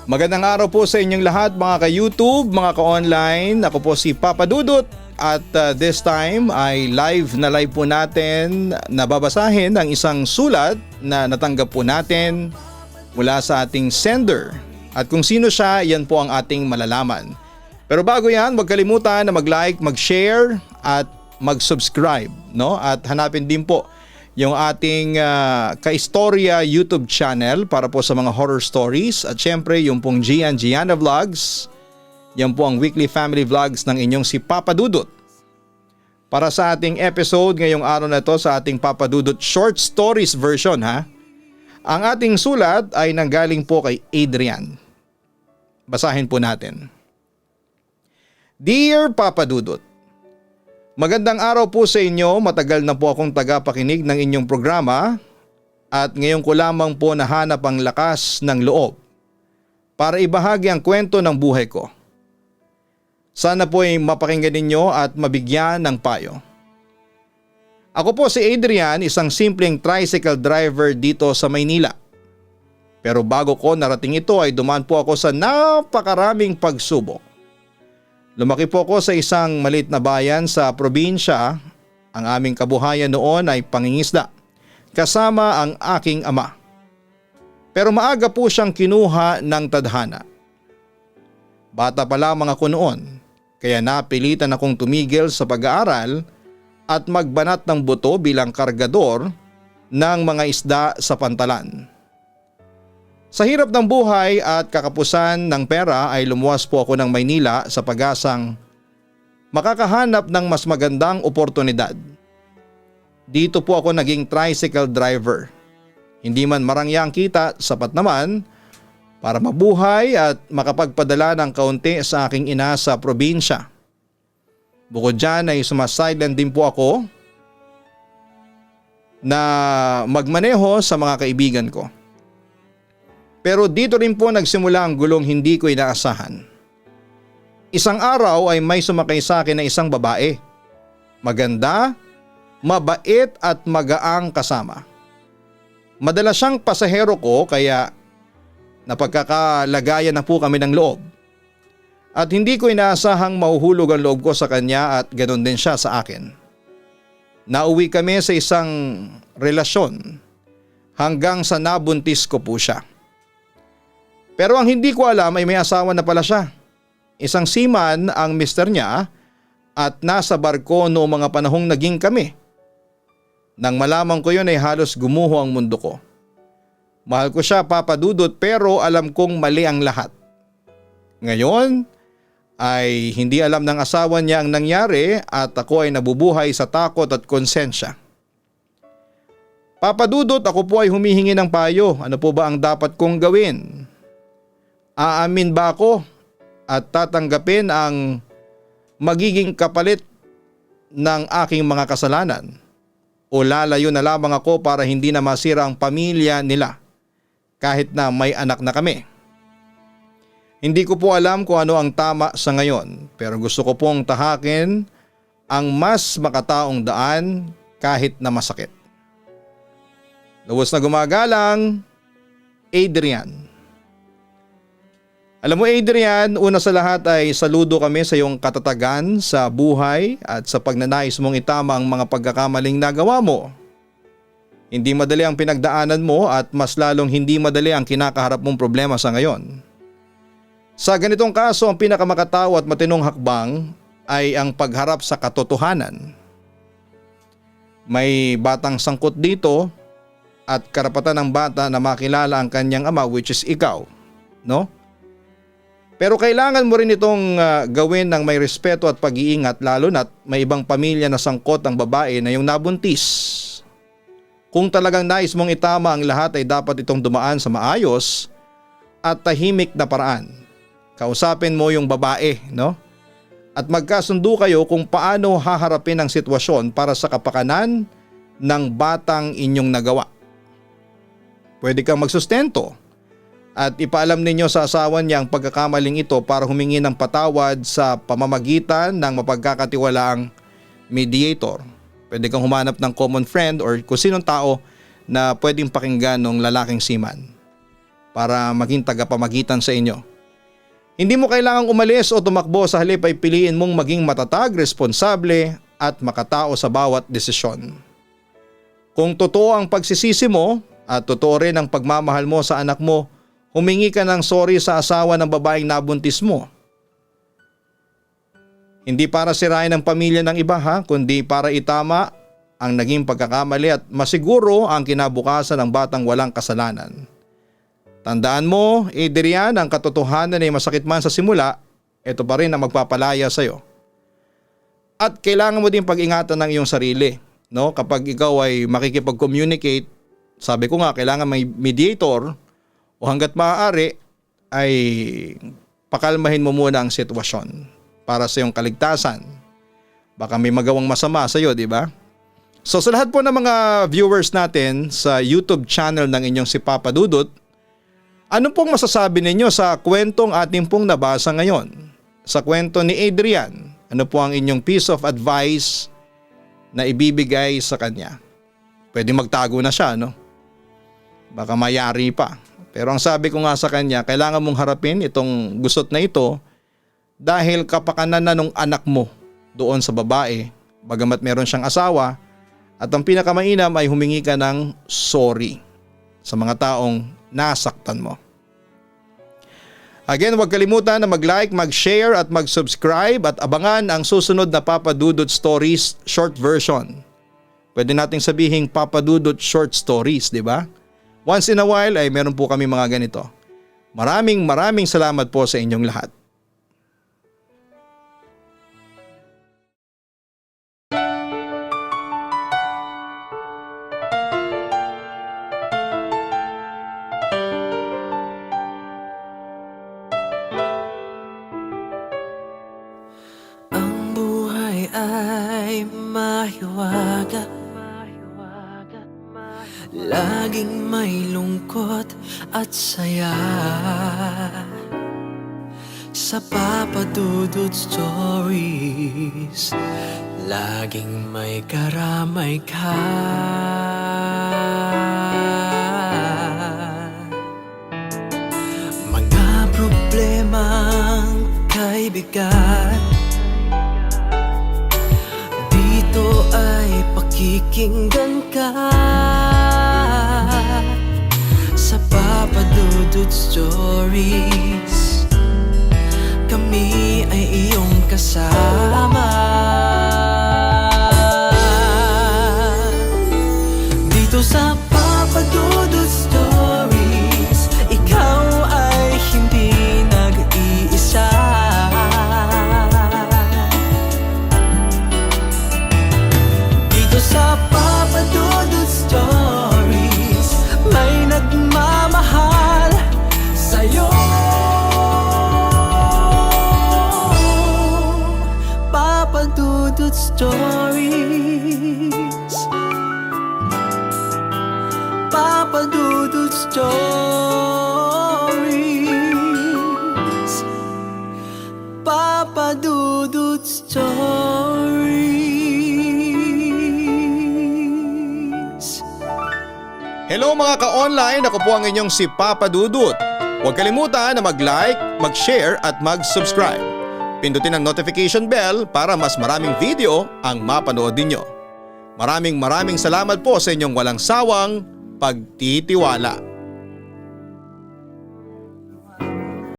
Magandang araw po sa inyong lahat mga ka-YouTube, mga ka-online. Ako po si Papa Dudut at this time ay live po natin na babasahin ang isang sulat na natanggap po natin mula sa ating sender. At kung sino siya, yan po ang ating malalaman. Pero bago yan, huwag kalimutan na mag-like, mag-share at mag-subscribe. No? At hanapin din po yung ating Kaistorya YouTube channel para po sa mga horror stories. At syempre yung pong Gianna Vlogs. Yan po ang weekly family vlogs ng inyong si Papa Dudut. Para sa ating episode ngayong araw na ito sa ating Papa Dudut short stories version ha. Ang ating sulat ay nanggaling po kay Adrian. Basahin po natin. Dear Papa Dudut, magandang araw po sa inyo. Matagal na po akong tagapakinig ng inyong programa at ngayon ko lamang po nahanap ang lakas ng loob para ibahagi ang kwento ng buhay ko. Sana po ay mapakinggan ninyo at mabigyan ng payo. Ako po si Adrian, isang simpleng tricycle driver dito sa Maynila. Pero bago ko narating ito ay dumaan po ako sa napakaraming pagsubok. Lumaki po ako sa isang maliit na bayan sa probinsya. Ang aming kabuhayan noon ay pangingisda, kasama ang aking ama. Pero maaga po siyang kinuha ng tadhana. Bata pa lamang ako noon, kaya napilitan akong tumigil sa pag-aaral at magbanat ng buto bilang kargador ng mga isda sa pantalan. Sa hirap ng buhay at kakapusan ng pera ay lumuwas po ako ng Maynila sa pag-asang makakahanap ng mas magandang oportunidad. Dito po ako naging tricycle driver. Hindi man marangyang kita, sapat naman para mabuhay at makapagpadala ng kaunti sa aking ina sa probinsya. Bukod dyan ay sumasideline din po ako na magmaneho sa mga kaibigan ko. Pero dito rin po nagsimula ang gulong hindi ko inaasahan. Isang araw ay may sumakay sa akin na isang babae. Maganda, mabait at magaang kasama. Madalas siyang pasahero ko kaya napagkakalagayan na po kami ng loob. At hindi ko inaasahang mahuhulog ang loob ko sa kanya at ganoon din siya sa akin. Nauwi kami sa isang relasyon hanggang sa nabuntis ko po siya. Pero ang hindi ko alam ay may asawa na pala siya. Isang seaman ang mister niya at nasa barko noong mga panahong naging kami. Nang malaman ko yun ay halos gumuho ang mundo ko. Mahal ko siya, Papa Dudut, pero alam kong mali ang lahat. Ngayon ay hindi alam ng asawa niya ang nangyari at ako ay nabubuhay sa takot at konsensya. Papa Dudut, ako po ay humihingi ng payo. Ano po ba ang dapat kong gawin? Aamin ba ako at tatanggapin ang magiging kapalit ng aking mga kasalanan? O lalayo na lamang ako para hindi na masira ang pamilya nila kahit na may anak na kami? Hindi ko po alam kung ano ang tama sa ngayon pero gusto ko pong tahakin ang mas makataong daan kahit na masakit. Lubos na gumagalang, Adrian. Alam mo Adrian, una sa lahat ay saludo kami sa iyong katatagan sa buhay at sa pagnanais mong itama ang mga pagkakamaling nagawa mo. Hindi madali ang pinagdaanan mo at mas lalong hindi madali ang kinakaharap mong problema sa ngayon. Sa ganitong kaso, ang pinakamakatawa at matinong hakbang ay ang pagharap sa katotohanan. May batang sangkot dito at karapatan ng bata na makilala ang kanyang ama, which is ikaw, no? Pero kailangan mo rin itong gawin ng may respeto at pag-iingat lalo na't may ibang pamilya na sangkot ang babae na yung nabuntis. Kung talagang nais mong itama ang lahat ay dapat itong dumaan sa maayos at tahimik na paraan. Kausapin mo yung babae, no? At magkasundo kayo kung paano haharapin ang sitwasyon para sa kapakanan ng batang inyong nagawa. Pwede kang magsustento at ipaalam ninyo sa asawa niya ang pagkakamaling ito para humingi ng patawad sa pamamagitan ng mapagkakatiwalaang mediator. Pwede kang humanap ng common friend or kung sinong tao na pwedeng pakinggan ng lalaking seaman. para maging tagapamagitan sa inyo. Hindi mo kailangang umalis o tumakbo, sa halip ay piliin mong maging matatag, responsable at makatao sa bawat desisyon. Kung totoo ang pagsisisi mo at totoo rin ang pagmamahal mo sa anak mo, humingi ka ng sorry sa asawa ng babaeng nabuntis mo. Hindi para sirain ang pamilya ng iba kundi para itama ang naging pagkakamali at masiguro ang kinabukasan ng batang walang kasalanan. Tandaan mo, Adrian, ang katotohanan ay masakit man sa simula, ito pa rin ang magpapalaya sa iyo. At kailangan mo din pag-ingatan ng iyong sarili. No? Kapag ikaw ay makikipag-communicate, sabi ko nga, kailangan may mediator o hanggat maaari ay pakalmahin mo muna ang sitwasyon para sa iyong kaligtasan. Baka may magawang masama sa iyo, di ba? So sa lahat po ng mga viewers natin sa YouTube channel ng inyong si Papa Dudut, ano pong masasabi ninyo sa kwentong ating pong nabasa ngayon? Sa kwento ni Adrian, ano po ang inyong piece of advice na ibibigay sa kanya? Pwede magtago na siya, no? Baka mayari pa. Pero ang sabi ko nga sa kanya, kailangan mong harapin itong gusot na ito dahil kapakanan na nung anak mo doon sa babae, bagamat meron siyang asawa, at ang pinakamainam ay humingi ka ng sorry sa mga taong nasaktan mo. Again, huwag kalimutan na mag-like, mag-share at mag-subscribe at abangan ang susunod na Papa Dudut Stories short version. Pwede nating sabihing Papa Dudut short stories, di ba? Once in a while ay meron po kami mga ganito. Maraming salamat po sa inyong lahat. Ay mahiwaga, laging may lungkot at saya. Sa Papa Dudut Stories, laging may karamay ka. Mga problemang kaibigan, dito ay pakikinggan ka. Sa Papa Dudut Stories, kami ay iyong kasama. Dito sa Papa Dudut Stories, ikaw ay hindi nag-iisa. Sa Papa Dudut Stories, may nagmamahal sa'yo. Papa Dudut Stories, Papa Dudut Stories, Papa Dudut Stories. Hello mga ka-online, ako po ang inyong si Papa Dudut. Huwag kalimutan na mag-like, mag-share at mag-subscribe. Pindutin ang notification bell para mas maraming video ang mapanood ninyo. Maraming salamat po sa inyong walang sawang pagtitiwala.